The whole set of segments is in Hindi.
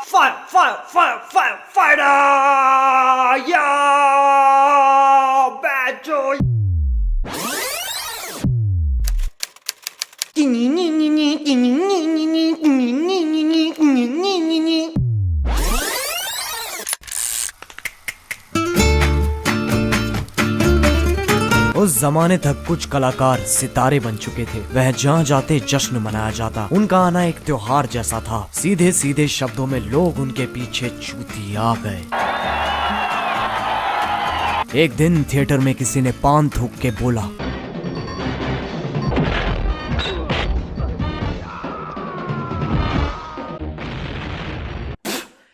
फायर या बैचो उस जमाने तक कुछ कलाकार सितारे बन चुके थे। वह जहाँ जाते जश्न मनाया जाता। उनका आना एक त्योहार जैसा था। सीधे सीधे शब्दों में लोग उनके पीछे चूतिया गए। एक दिन थिएटर में किसी ने पान थूक के बोला,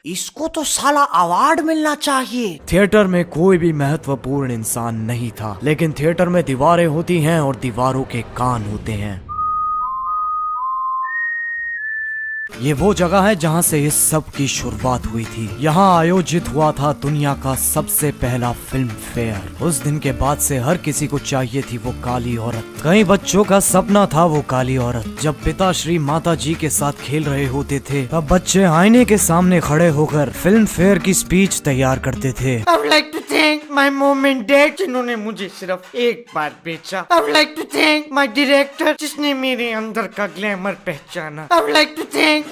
इसको तो साला अवार्ड मिलना चाहिए। थिएटर में कोई भी महत्वपूर्ण इंसान नहीं था, लेकिन थिएटर में दीवारें होती हैं और दीवारों के कान होते हैं। ये वो जगह है जहाँ से इस सब की शुरुआत हुई थी। यहाँ आयोजित हुआ था दुनिया का सबसे पहला फिल्म फेयर। उस दिन के बाद से हर किसी को चाहिए थी वो काली औरत। कई बच्चों का सपना था वो काली औरत। जब पिताश्री माता जी के साथ खेल रहे होते थे, तब बच्चे आईने के सामने खड़े होकर फिल्म फेयर की स्पीच तैयार करते थे। I would like to thank my mom and dad जिन्होंने मुझे सिर्फ एक बार बेचा। I would like to thank my director जिसने मेरे अंदर का ग्लैमर पहचाना। I would like to thank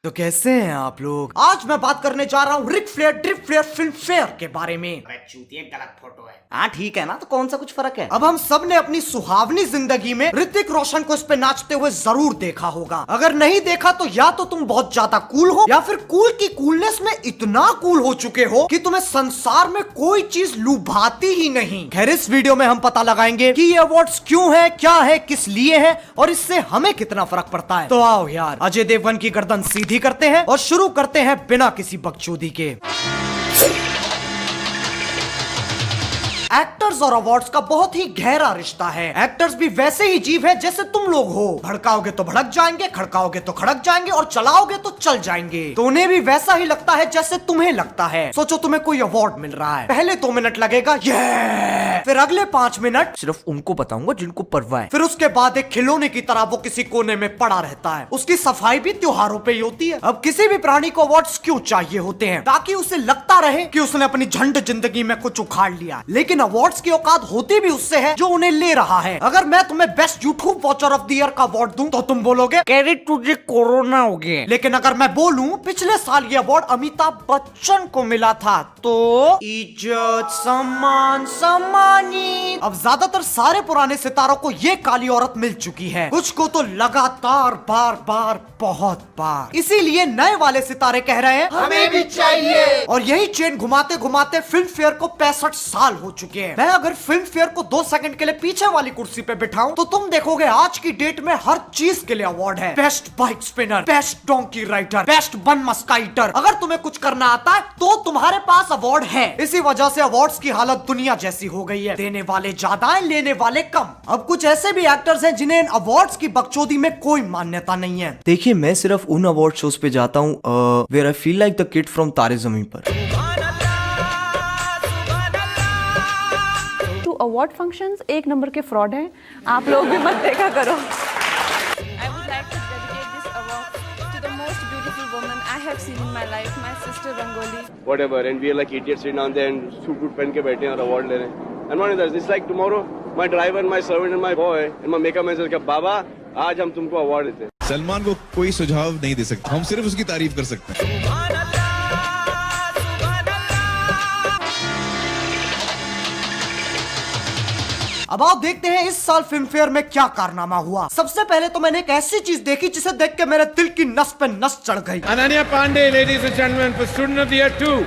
तो कैसे हैं आप लोग? आज मैं बात करने जा रहा हूँ Ric Flair drip Flair Filmfare के बारे में। अरे चूतिए गलत फोटो है। हाँ ठीक है ना, तो कौन सा कुछ फर्क है। अब हम सब ने अपनी सुहावनी जिंदगी में ऋतिक रोशन को इस पे नाचते हुए जरूर देखा होगा। अगर नहीं देखा तो या तो तुम बहुत ज्यादा कूल हो, या फिर कूल की कूलनेस में इतना कूल हो चुके हो कि तुम्हें संसार में कोई चीज लुभाती ही नहीं। खैर इस वीडियो में हम पता लगाएंगे कि ये अवार्ड्स क्यों है, क्या है, किस लिए है और इससे हमें कितना फर्क पड़ता है। तो आओ यार, अजय देवगन की गर्दन सीधी करते हैं और शुरू करते हैं बिना किसी बकचोदी के। एक्टर्स और अवार्ड्स का बहुत ही गहरा रिश्ता है। एक्टर्स भी वैसे ही जीव है जैसे तुम लोग हो। भड़काओगे तो भड़क जाएंगे, खड़काओगे तो खड़क जाएंगे और चलाओगे तो चल जाएंगे। तो उन्हें भी वैसा ही लगता है जैसे तुम्हें लगता है। सोचो तुम्हें कोई अवार्ड मिल रहा है, पहले 2 मिनट लगेगा ये, फिर अगले 5 मिनट सिर्फ उनको बताऊंगा जिनको परवाह है। फिर उसके बाद एक खिलौने की तरह वो किसी कोने में पड़ा रहता है। उसकी सफाई भी त्योहारों पे ही होती है। अब किसी भी प्राणी को अवार्ड्स क्यों चाहिए होते हैं? ताकि उसे लगता रहे कि उसने अपनी झंड जिंदगी में कुछ उखाड़ लिया। लेकिन अवार्ड्स की औकात होती भी उससे है जो उन्हें ले रहा है। अगर मैं तुम्हें best YouTube watcher of the year का अवार्ड दूं तो तुम बोलोगे कैरी तुझे कोरोना हो गया। लेकिन अगर मैं बोलूं पिछले साल ये अवार्ड अमिताभ बच्चन को मिला था, तो इज्जत सम्मान सम्मानित। अब ज्यादातर सारे पुराने सितारों को ये काली औरत मिल चुकी है, कुछ को तो लगातार बार बार बहुत बार। इसीलिए नए वाले सितारे कह रहे हैं हमें भी चाहिए। और यही चेन घुमाते घुमाते फिल्म फेयर को 65 साल हो चुके हैं। मैं अगर फिल्म फेयर को 2 सेकंड के लिए पीछे वाली कुर्सी पे बिठाऊं तो तुम देखोगे आज की डेट में हर चीज के लिए अवार्ड है। Best bike spinner, best donkey rider, best bun musketeer. अगर तुम्हें कुछ करना आता है तो तुम्हारे पास अवार्ड है। इसी वजह से अवार्ड्स की हालत दुनिया जैसी हो गई है। देने वाले ज्यादा है, लेने वाले कम। अब कुछ ऐसे भी एक्टर्स हैं जिन्हें अवार्ड्स की बकचोदी में कोई मान्यता नहीं है। देखिए मैं सिर्फ उन अवार्ड शोज पे जाता हूँ where I feel like the kid from Taare Zameen Par. Award functions एक नंबर के फ्रॉड हैं, आप लोग भी मत देखा करो। I would like to dedicate this award to the most beautiful woman I have seen in my life, my sister Rangoli. Whatever, and we are like idiots sitting down there and suit पहन के बैठे हैं और अवार्ड ले रहे हैं। And not only that, it's like tomorrow my driver, my servant and my boy and my makeup man says बाबा आज हम तुमको अवार्ड देते हैं। सलमान को कोई सुझाव नहीं दे सकता, हम सिर्फ उसकी तारीफ कर सकते हैं। अब आप देखते हैं इस साल फिल्म फेयर में क्या कारनामा हुआ। सबसे पहले तो मैंने एक ऐसी चीज देखी जिसे देख के मेरे दिल की नस पे नस चढ़ गई। Ananya Pandey, ladies and gentlemen, for Student of the Year 2.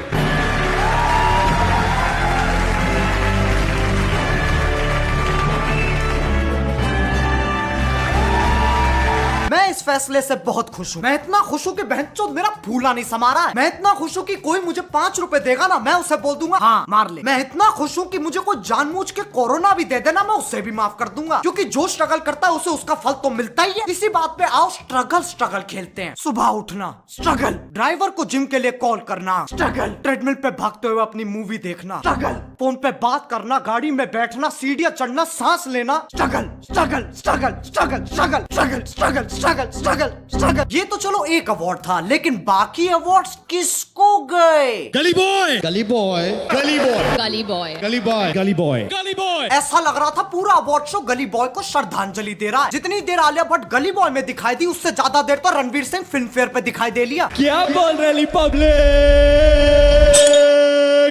मैं इस फैसले से बहुत खुश हूँ। मैं इतना खुश हूँ कि बहनचोद मेरा फूला नहीं समा रहा है। मैं इतना खुश हूँ कि कोई मुझे 5 रुपए देगा ना, मैं उसे बोल दूंगा हाँ मार ले। मैं इतना खुश हूँ कि मुझे कोई जानबूझ के कोरोना भी दे देना, मैं उसे भी माफ कर दूंगा, क्योंकि जो स्ट्रगल करता है उसे उसका फल तो मिलता ही है। इसी बात पे आओ स्ट्रगल खेलते हैं। सुबह उठना स्ट्रगल, ड्राइवर को जिम के लिए कॉल करना स्ट्रगल, ट्रेडमिल पे भागते हुए अपनी मूवी देखना स्ट्रगल, फोन पे बात करना, गाड़ी में बैठना, सीढ़ियां चढ़ना, सांस लेना struggle struggle struggle struggle struggle struggle struggle struggle struggle struggle. ये तो चलो एक अवार्ड था, लेकिन बाकी अवार्ड्स किसको गए? गली बॉय, गली बॉय, गली बॉय, Gully boy. गली बॉय, गली बॉय, गली बॉय। ऐसा लग रहा था पूरा अवार्ड शो गली बॉय को श्रद्धांजलि दे रहा है। जितनी देर आलिया भट्ट गली बॉय में दिखाई दी, उससे ज्यादा देर तो रणवीर सिंह फिल्म फेयर पे दिखाई दे लिया। क्या बोल रही पब्लिक?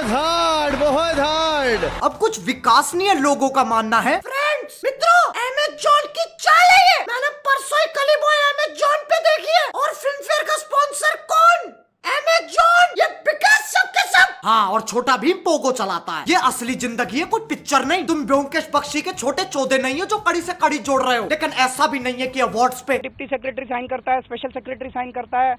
हार्ड, बहुत हार्ड। अब कुछ विकासनीय लोगों का मानना है, फ्रेंड्स मित्रों, अमेज़न की चाल है ये। मैंने परसों ही गली बॉय अमेज़न पे देखी है, और फिल्म फेयर का स्पॉन्सर कौन? अमेज़न। ये बिकास सबके सब। हाँ, और छोटा भीम पोगो चलाता है। ये असली जिंदगी है, कोई पिक्चर नहीं। तुम ब्योमकेश बख्शी के छोटे चौधे नहीं हो जो कड़ी से कड़ी जोड़ रहे हो। लेकिन ऐसा भी नहीं है कि अवार्ड्स पे डिप्टी सेक्रेटरी साइन करता है, स्पेशल सेक्रेटरी साइन करता है,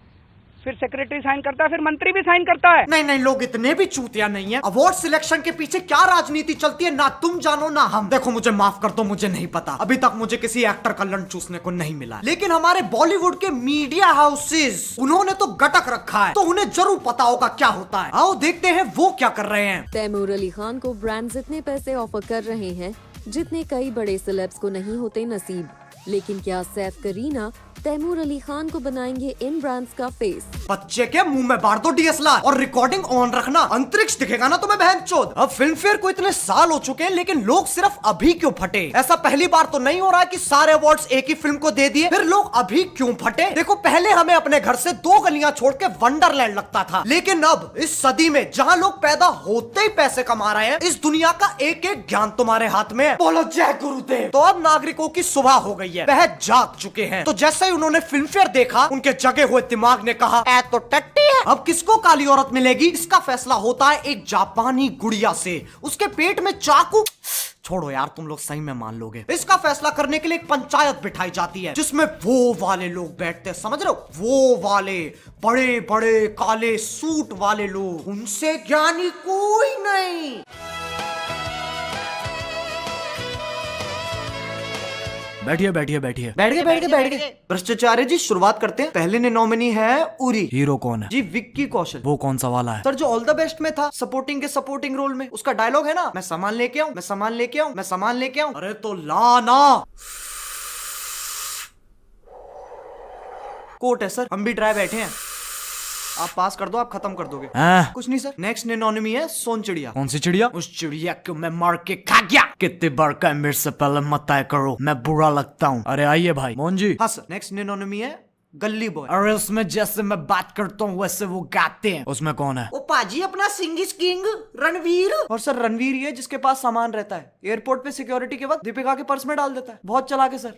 फिर सेक्रेटरी साइन करता है, फिर मंत्री भी साइन करता है। नहीं नहीं, लोग इतने भी चूतिया नहीं है। अवार्ड सिलेक्शन के पीछे क्या राजनीति चलती है ना तुम जानो ना हम। देखो मुझे माफ कर दो, मुझे नहीं पता। अभी तक मुझे किसी एक्टर का लंच चूसने को नहीं मिला, लेकिन हमारे बॉलीवुड के मीडिया हाउसेस, उन्होंने तो गटक रखा है, तो उन्हें जरूर पता होगा क्या होता है। आओ देखते हैं वो क्या कर रहे हैं। तैमूर अली खान को ब्रांड्स इतने पैसे ऑफर कर रहे हैं जितने कई बड़े सेलेब्स को नहीं होते नसीब। लेकिन क्या सैफ करीना तैमूर अली खान को बनाएंगे इन ब्रांड्स का फेस? बच्चे के मुंह में बांट दो डीएसएलआर और रिकॉर्डिंग ऑन रखना, अंतरिक्ष दिखेगा ना तुम्हें बहनचोद। अब फिल्म फेयर को इतने साल हो चुके हैं, लेकिन लोग सिर्फ अभी क्यों फटे? ऐसा पहली बार तो नहीं हो रहा है कि सारे अवार्ड्स एक ही फिल्म को दे दिए, फिर लोग अभी क्यों फटे? देखो पहले हमें अपने घर से 2 गलियां छोड़ के वंडरलैंड लगता था, लेकिन अब इस सदी में जहां लोग पैदा होते ही पैसे कमा रहे हैं, इस दुनिया का एक एक ज्ञान तुम्हारे हाथ में है। बोलो जय गुरुदेव। तो अब नागरिकों की सुबह हो गई है, वह जाग चुके हैं। तो जैसे ही उन्होंने फिल्म फेयर देखा, उनके जगे हुए दिमाग ने कहा ऐ तो टट्टी है। अब किसको काली औरत मिलेगी, इसका फैसला होता है एक जापानी गुड़िया से। उसके पेट में चाकू, छोड़ो यार तुम लोग सही में मान लोगे। इसका फैसला करने के लिए एक पंचायत बिठाई जाती है, जिसमें वो वाले लोग बैठते हैं, समझ रहे हो, वो वाले बड़े बड़े काले सूट वाले लोग। उनसे ज्ञानी कोई नहीं। बैठिए बैठिए बैठिए। बैठ गए। भ्रष्टाचार्य जी शुरुआत करते हैं। पहले ने नॉमिनी है उरी। हीरो कौन है? जी विक्की कौशल। वो कौन सा वाला है? सर जो ऑल द बेस्ट में था, सपोर्टिंग के सपोर्टिंग रोल में। उसका डायलॉग है ना, मैं सामान लेके आऊं, मैं सामान लेके आऊं, मैं सामान लेके आऊं। अरे तो लाना। कोर्ट है सर, हम भी ड्राई बैठे हैं। आप पास कर दो, आप खत्म कर दोगे। कुछ नहीं सर। नेक्स्ट एनोनिमी है सोन चिड़िया। कौन सी चिड़िया? उस चिड़िया को मैं मार के खा गया। कितने बार का मेरे से पहले मत तय करो, मैं बुरा लगता हूँ। अरे आइए भाई मोहन जी। हाँ सर। नेक्स्ट एनोनिमी है गली बॉय। अरे उसमें जैसे मैं बात करता हूँ वैसे वो गाते हैं। उसमें कौन है? ओ पाजी अपना सिंग इज किंग रणवीर। और सर रणवीर ही है जिसके पास सामान रहता है, एयरपोर्ट पे सिक्योरिटी के वक्त दीपिका के पर्स में डाल देता है। बहुत चला के सर।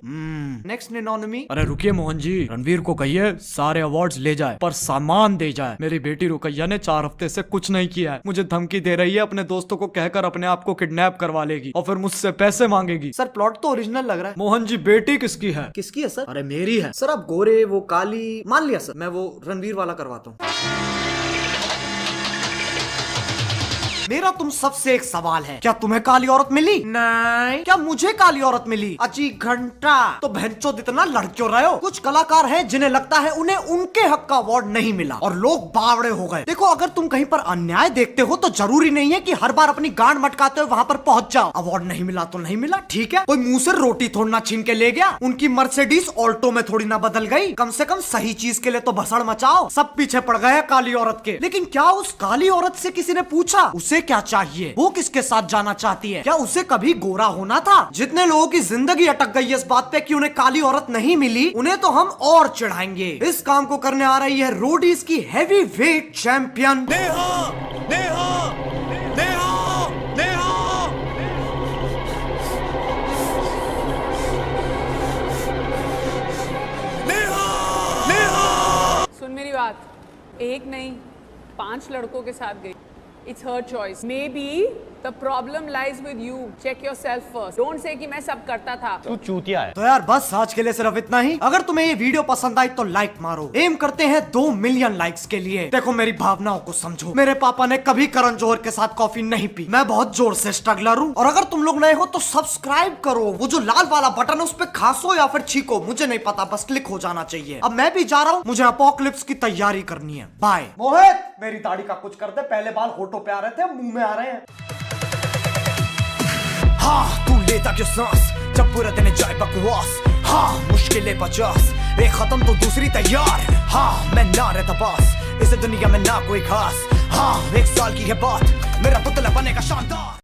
नेक्स्ट एनोनिमी। अरे रुकिए मोहन जी, रणवीर को कहिए सारे अवार्ड्स ले जाए पर सामान दे जाए। मेरी बेटी रुकैया ने 4 हफ्ते से कुछ नहीं किया है, मुझे धमकी दे रही है अपने दोस्तों को कहकर अपने आप को किडनैप करवा लेगी और फिर मुझसे पैसे मांगेगी। सर प्लॉट तो ओरिजिनल लग रहा है। मोहन जी बेटी किसकी है? किसकी है सर? अरे मेरी है सर। आप गोरे, वो काली, मान लिया सर, मैं वो रणवीर वाला करवाता हूँ। मेरा तुम सबसे एक सवाल है, क्या तुम्हें काली औरत मिली? नहीं। क्या मुझे काली औरत मिली? अजी घंटा। तो बहनचोद इतना लड़ क्यों रहे हो? कुछ कलाकार हैं जिन्हें लगता है उन्हें उनके हक का अवार्ड नहीं मिला और लोग बावड़े हो गए। देखो अगर तुम कहीं पर अन्याय देखते हो तो जरूरी नहीं है कि हर बार अपनी गांड मटकाते हुए वहां पर पहुंच जाओ। अवार्ड नहीं मिला तो नहीं मिला, ठीक है। कोई मुंह से रोटी थोड़ी ना छीन के ले गया, उनकी मर्सिडीज ऑल्टो में थोड़ी ना बदल गई। कम से कम सही चीज के लिए तो भसड़ मचाओ। सब पीछे पड़ गए काली औरत के। लेकिन क्या उस काली औरत से किसी ने पूछा उसे क्या चाहिए, वो किसके साथ जाना चाहती है? क्या उसे कभी गोरा होना था? जितने लोगों की जिंदगी अटक गई है इस बात पे कि उन्हें काली औरत नहीं मिली, उन्हें तो हम और चिढ़ाएंगे। इस काम को करने आ रही है रोडीज की heavy weight champion Neha. Neha, Neha, Neha. सुन मेरी बात, एक नहीं 5 लड़कों के साथ गई। It's her choice. Maybe The problem lies with you. Check yourself first. Don't say कि मैं सब करता था. तो यार बस आज के लिए सिर्फ इतना ही। अगर तुम्हें ये वीडियो पसंद आई तो लाइक मारो। एम करते हैं 2 मिलियन लाइक्स के लिए। देखो मेरी भावनाओं को समझो। मेरे पापा ने कभी करण जौहर के साथ कॉफी नहीं पी। मैं बहुत जोर से स्ट्रगलर हूँ। और अगर तुम लोग नए हो तो सब्सक्राइब करो। वो जो लाल वाला बटन है उस पे खासो या फिर छीको, मुझे नहीं पता, बस क्लिक हो जाना चाहिए। अब मैं भी जा रहा हूँ, मुझे अपोकलिप्स की तैयारी करनी है। बाय। मोहित मेरी दाढ़ी का कुछ कर दे, पहले बाल होठों पे आ रहे थे, मुंह में आ रहे हैं। हाँ तू लेता क्यों सांस जब पूरा दिन जाए बकवास। हाँ मुश्किलें 50, एक खत्म तो दूसरी तैयार। हाँ मैं ना रहता पास, इस दुनिया में ना कोई खास। हाँ 1 साल की है बात, मेरा पुतला बनेगा शानदार।